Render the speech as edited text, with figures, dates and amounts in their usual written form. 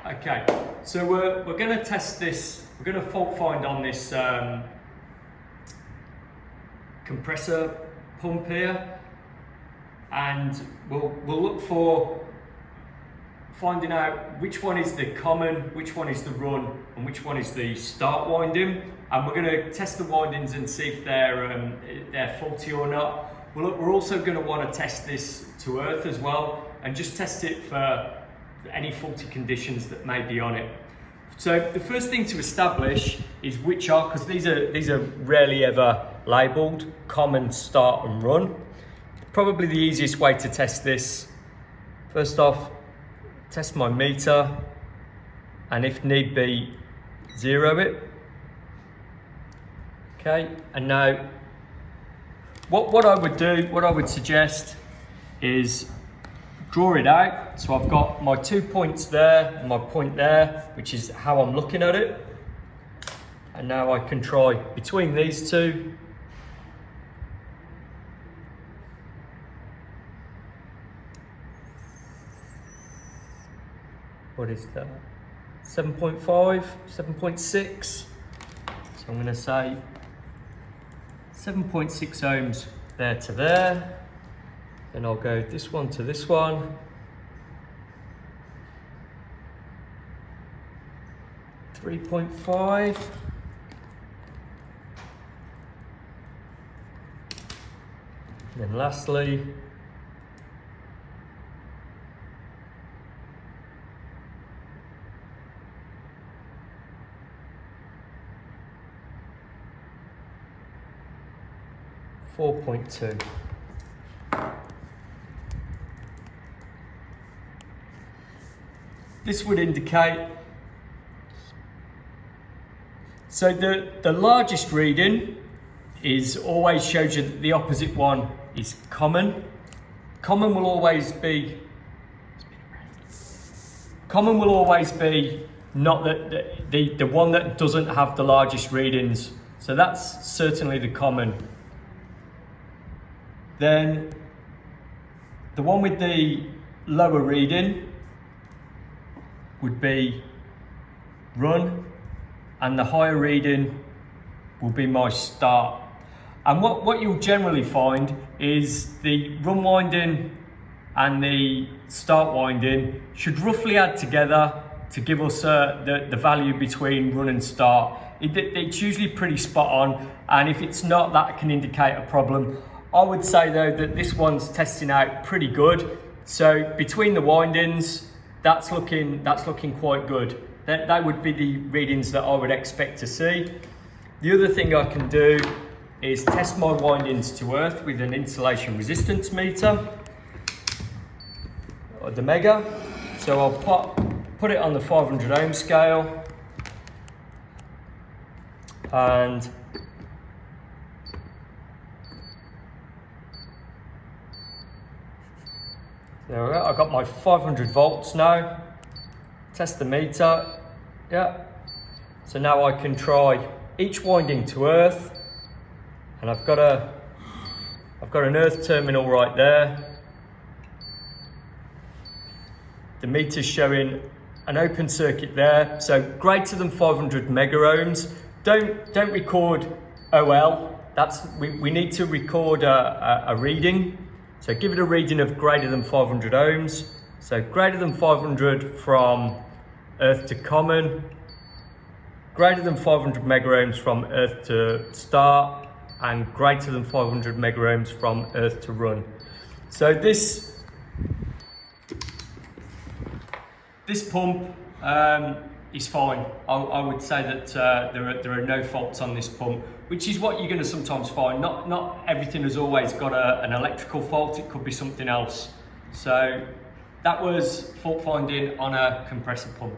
Okay, so we're going to test this. We're going to fault find on this compressor pump here, and we'll look for finding out which one is the common, which one is the run, and which one is the start winding. And we're going to test the windings and see if they're faulty or not. We're also going to want to test this to earth as well, and just test it for any faulty conditions that may be on it. So the first thing to establish is which are, because these are rarely ever labelled, common, start and run. Probably the easiest way to test this, first off, test my meter, and if need be, zero it. Okay, and now what I would suggest is draw it out. So I've got my 2 points there and my point there, which is how I'm looking at it. And now I can try between these two. What is that? 7.5, 7.6. So I'm going to say 7.6 ohms there to there. Then I'll go this one to this one. 3.5. Then lastly, .2. This would indicate, so the largest reading is always shows you that the opposite one is common. Common will always be not the one that doesn't have the largest readings. So that's certainly the common. Then the one with the lower reading would be run, and the higher reading will be my start. And what you'll generally find is the run winding and the start winding should roughly add together to give us the value between run and start. It's usually pretty spot on, and if it's not, that can indicate a problem. I would say though that this one's testing out pretty good. So between the windings, that's looking quite good. That would be the readings that I would expect to see. The other thing I can do is test my windings to earth with an insulation resistance meter, or the Mega. So I'll put it on the 500 ohm scale, and there we go. I've got my 500 volts now. Test the meter. Yeah. So now I can try each winding to earth, and I've got an earth terminal right there. The meter's showing an open circuit there, so greater than 500 mega ohms. Don't record OL. We need to record a reading. So give it a reading of greater than 500 ohms. So greater than 500 from earth to common, greater than 500 mega ohms from earth to start, and greater than 500 mega ohms from earth to run. So this pump is fine. I would say that there are no faults on this pump, which is what you're going to sometimes find. Not everything has always got an electrical fault. It could be something else. So that was fault finding on a compressor pump.